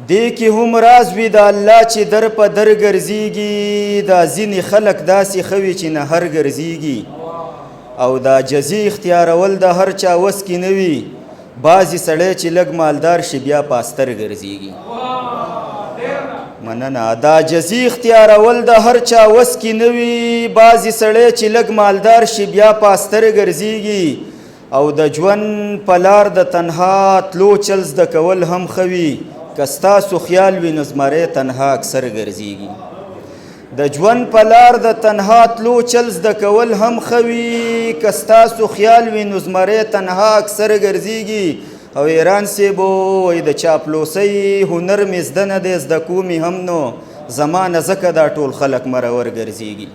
دې کې هم راز وي د الله چې در په در ګرځېږي دا ځینې خلک داسې ښه وي چې نهر ګرځېږي او دا جزي اختیارول د هر چا وس کې نه وي بعضې سړی چې لږ مالدار شي بیا پاستر ګرځېږي مننه دا جزي اختیارول د هر چا وس کې نه وي بعضې سړی چې لږ مالدار شي بیا پاستر ګرځېږي او د ژوند په لار د تنها تلو چل زده کول هم ښه وي که ستاسو خیال وي نو زمری تنها اکثر ګرځېږي د ژوند په لار د تنها تلو چل زده کول هم ښه وي که ستاسو خیال وي نو زمری تنها اکثر ګرځېږي او ایران صاحب وایي د چاپلوسۍ هنر مې زده نه دی زده کومې هم نو زما نه ځکه دا ټول خلک مرور ګرځېږي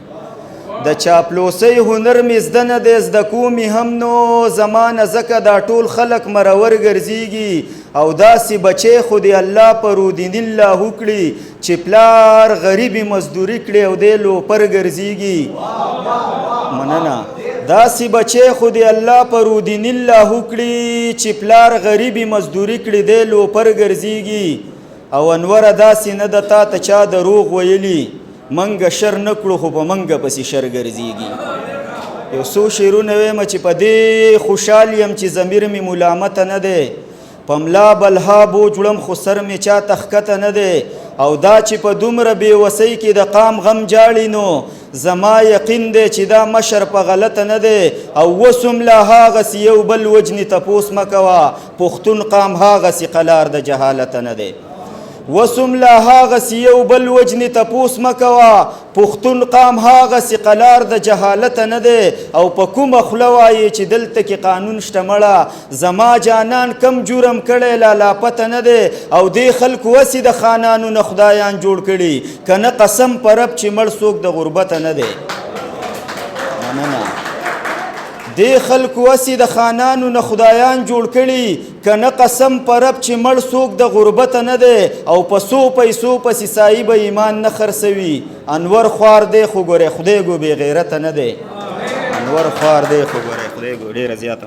د چاپلوسۍ هنر مې زده نه دی زده کومې هم نو زما نه ځکه دا ټول خلک مرور ګرځېږي او داسې بچی خو د الله په رودین الله وکړي چې پلار غریبي مزدوري کړي او دی لوپر ګرځېږي مننه داسې بچی خو د الله په رودین الله وکړي چې پلار غریبي مزدوري کړي دی لوپر ګرځېږي او انوره داسې نه ده تا ته چا دروغ ویلي منګه شر نه کړو خو په منګه پسې شر ګرځېږي یو څو شعرونه ویمه چې په دې خوشحال یم چې ضمیر مې ملامته نه دی په ملا بلها بوجړم خو سر مې چاته ښکته نه دی او دا چې په دومره بېوسۍ کې د قام غم جاړي نو زما یقین دی چې دا مشر په غلطه نه دی او اوس هم لا هاغسې یو بل وجنې تپوس مه کوه پښتون قام هاغسې قلار د جهالته نه دی وسم لا هاغسې یو بل وجنې تپوس مه کوه پښتون قام هاغسې قلار د جهالته نه دی او په کومه خوله وایې چې دلته کې قانون شته مړه زما جانان کم جرم کړی لا لاپته نه دی او دې خلکو وسې د خانانو نه خدایان جوړ کړي که نه قسم په رب چې مړ څوک د غربته نه دی مننه دې خلکو وسې د خانانو نه خدایان جوړ کړي که نه قسم په رب چې مړ څوک د غربته نه دی او په څو پیسو پسې صاحب ایمان نه خرڅوي انور خوار دی خو ګورې خدای ګو بې غیرته نه دی انور خوار دی خو ګورې خدای ګو ډېره زیاته